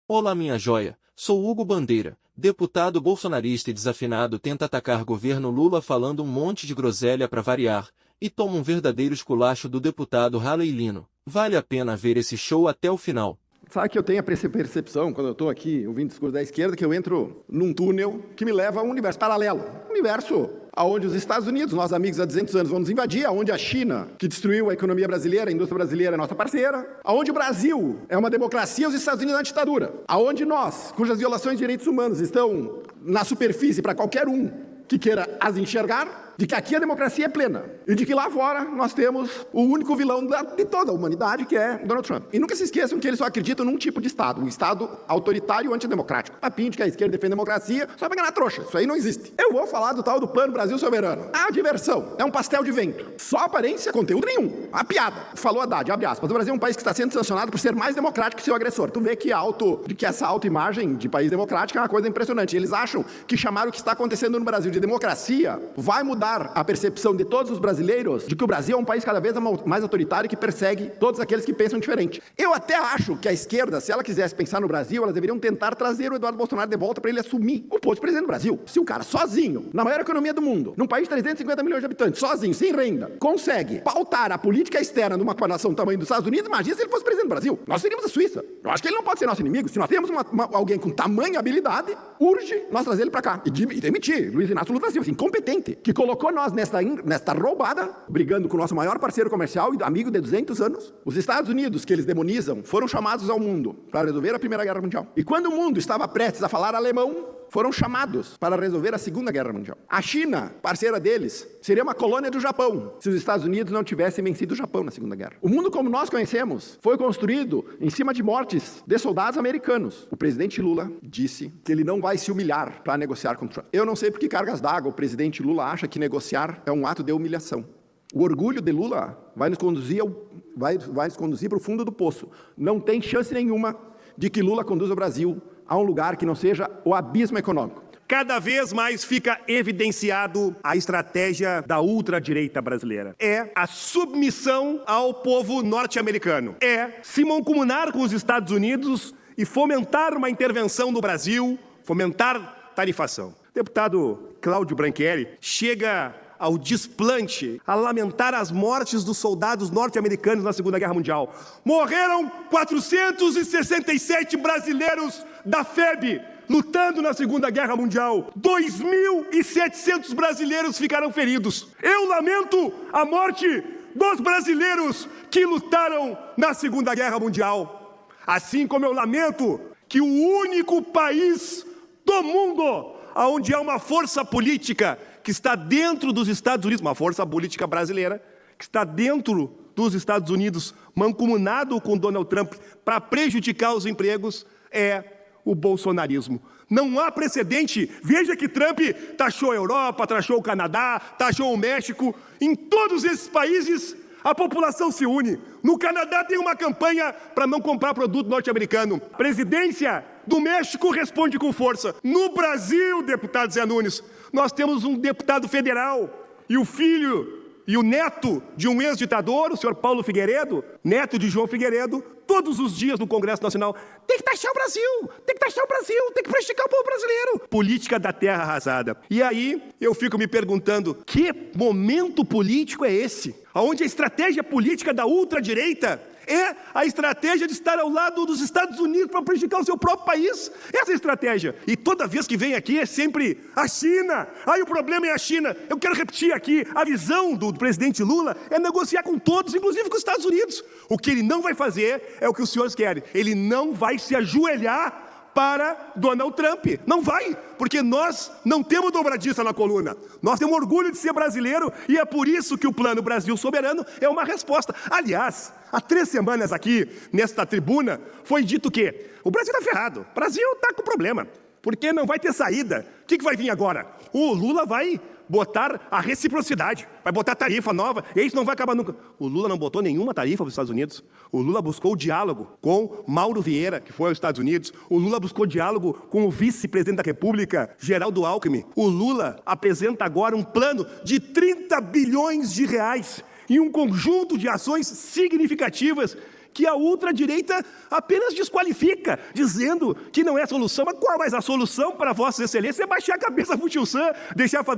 Olá minha joia, sou Hugo Bandeira, deputado bolsonarista e desafinado tenta atacar governo Lula falando um monte de groselha pra variar, e toma um verdadeiro esculacho do deputado Halley Lino. Vale a pena ver esse show até o final. Sabe que eu tenho a percepção, quando eu estou aqui ouvindo o discurso da esquerda, que eu entro num túnel que me leva a um universo paralelo. Um universo onde os Estados Unidos, nossos amigos há 200 anos, vão nos invadir, onde a China, que destruiu a economia brasileira, a indústria brasileira, é nossa parceira, onde o Brasil é uma democracia e os Estados Unidos é uma ditadura, onde nós, cujas violações de direitos humanos estão na superfície para qualquer um que queira as enxergar, de que aqui a democracia é plena e de que lá fora nós temos o único vilão de toda a humanidade, que é Donald Trump. E nunca se esqueçam que eles só acreditam num tipo de Estado, um Estado autoritário e antidemocrático. Papinho de que a esquerda defende a democracia só para ganhar trouxa. Isso aí não existe. Eu vou falar do tal do Plano Brasil Soberano. A diversão é um pastel de vento. Só aparência, conteúdo nenhum. A piada. Falou Haddad, abre aspas. O Brasil é um país que está sendo sancionado por ser mais democrático que seu agressor. Tu vê que essa autoimagem de país democrático é uma coisa impressionante. Eles acham que chamar o que está acontecendo no Brasil de democracia vai mudar a percepção de todos os brasileiros de que o Brasil é um país cada vez mais autoritário que persegue todos aqueles que pensam diferente. Eu até acho que a esquerda, se ela quisesse pensar no Brasil, elas deveriam tentar trazer o Eduardo Bolsonaro de volta para ele assumir o posto de presidente do Brasil. Se o cara sozinho, na maior economia do mundo, num país de 350 milhões de habitantes, sozinho, sem renda, consegue pautar a política externa de uma nação do tamanho dos Estados Unidos, imagina se ele fosse presidente do Brasil. Nós seríamos a Suíça. Eu acho que ele não pode ser nosso inimigo. Se nós temos alguém com tamanha habilidade, urge nós trazer ele para cá. E demitir Luiz Inácio Lula da Silva, incompetente, que colocou nós nesta roubada, brigando com o nosso maior parceiro comercial e amigo de 200 anos. Os Estados Unidos, que eles demonizam, foram chamados ao mundo para resolver a Primeira Guerra Mundial. E quando o mundo estava prestes a falar alemão, foram chamados para resolver a Segunda Guerra Mundial. A China, parceira deles, seria uma colônia do Japão, se os Estados Unidos não tivessem vencido o Japão na Segunda Guerra. O mundo como nós conhecemos foi construído em cima de mortes de soldados americanos. O presidente Lula disse que ele não vai se humilhar para negociar com Trump. Eu não sei por que cargas d'água o presidente Lula acha que negociar é um ato de humilhação. O orgulho de Lula vai nos conduzir para o fundo do poço. Não tem chance nenhuma de que Lula conduza o Brasil a um lugar que não seja o abismo econômico. Cada vez mais fica evidenciado a estratégia da ultradireita brasileira. É a submissão ao povo norte-americano. É se mancomunar com os Estados Unidos e fomentar uma intervenção no Brasil, fomentar tarifação. O deputado Cláudio Branchieri chega ao desplante, a lamentar as mortes dos soldados norte-americanos na Segunda Guerra Mundial. Morreram 467 brasileiros da FEB lutando na Segunda Guerra Mundial. 2.700 brasileiros ficaram feridos. Eu lamento a morte dos brasileiros que lutaram na Segunda Guerra Mundial. Assim como eu lamento que o único país do mundo onde há uma força política que está dentro dos Estados Unidos, uma força política brasileira, que está dentro dos Estados Unidos, mancomunado com Donald Trump para prejudicar os empregos, é o bolsonarismo. Não há precedente. Veja que Trump taxou a Europa, taxou o Canadá, taxou o México. Em todos esses países, a população se une. No Canadá tem uma campanha para não comprar produto norte-americano. A presidência do México responde com força. No Brasil, deputado Zé Nunes, nós temos um deputado federal e o filho e o neto de um ex-ditador, o senhor Paulo Figueiredo, neto de João Figueiredo, todos os dias no Congresso Nacional, tem que taxar o Brasil, tem que taxar o Brasil, tem que prejudicar o povo brasileiro. Política da terra arrasada. E aí eu fico me perguntando, que momento político é esse? Onde a estratégia política da ultradireita é a estratégia de estar ao lado dos Estados Unidos para prejudicar o seu próprio país. Essa é a estratégia. E toda vez que vem aqui é sempre a China. Aí o problema é a China. Eu quero repetir aqui, a visão do presidente Lula é negociar com todos, inclusive com os Estados Unidos. O que ele não vai fazer é o que os senhores querem. Ele não vai se ajoelhar para Donald Trump. Não vai, porque nós não temos dobradiça na coluna. Nós temos orgulho de ser brasileiro e é por isso que o Plano Brasil Soberano é uma resposta. Aliás, há 3 semanas aqui, nesta tribuna, foi dito que o Brasil está ferrado, o Brasil está com problema, porque não vai ter saída. O que vai vir agora? O Lula vai botar a reciprocidade, vai botar tarifa nova, e isso não vai acabar nunca. O Lula não botou nenhuma tarifa para os Estados Unidos. O Lula buscou o diálogo com Mauro Vieira, que foi aos Estados Unidos. O Lula buscou diálogo com o vice-presidente da República, Geraldo Alckmin. O Lula apresenta agora um plano de 30 bilhões de reais e um conjunto de ações significativas que a ultradireita apenas desqualifica, dizendo que não é a solução. Mas qual mais a solução para Vossas Excelências é baixar a cabeça pro Tio Sam,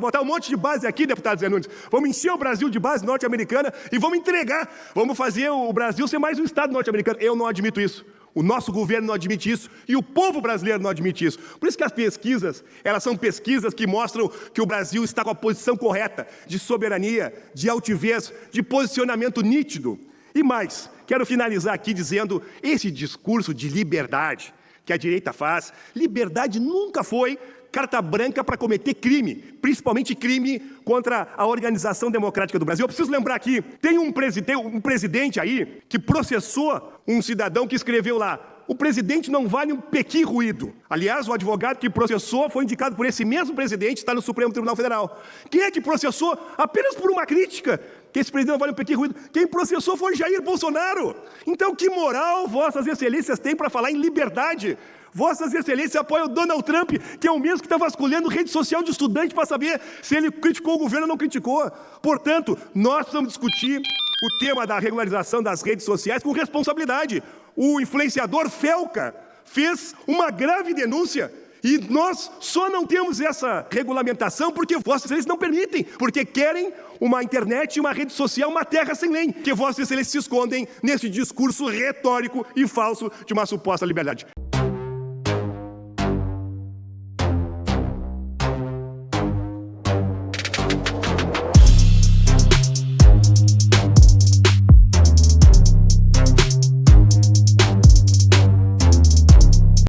botar um monte de base aqui, deputado Zé Nunes. Vamos encher o Brasil de base norte-americana e vamos entregar. Vamos fazer o Brasil ser mais um Estado norte-americano. Eu não admito isso. O nosso governo não admite isso e o povo brasileiro não admite isso. Por isso que as pesquisas, elas são pesquisas que mostram que o Brasil está com a posição correta de soberania, de altivez, de posicionamento nítido. E mais, quero finalizar aqui dizendo, esse discurso de liberdade que a direita faz, liberdade nunca foi carta branca para cometer crime, principalmente crime contra a Organização Democrática do Brasil. Eu preciso lembrar aqui, tem um presidente aí que processou um cidadão que escreveu lá: o presidente não vale um pequi ruído. Aliás, o advogado que processou foi indicado por esse mesmo presidente, está no Supremo Tribunal Federal. Quem é que processou apenas por uma crítica? Que esse presidente não vale um pequi ruído. Quem processou foi Jair Bolsonaro. Então, que moral Vossas Excelências têm para falar em liberdade? Vossas Excelências apoiam o Donald Trump, que é o mesmo que está vasculhando rede social de estudante para saber se ele criticou o governo ou não criticou. Portanto, nós precisamos discutir o tema da regularização das redes sociais com responsabilidade. O influenciador Felca fez uma grave denúncia e nós só não temos essa regulamentação porque Vossas Excelências não permitem, porque querem uma internet, uma rede social, uma terra sem lei, que Vossas Excelências se escondem nesse discurso retórico e falso de uma suposta liberdade.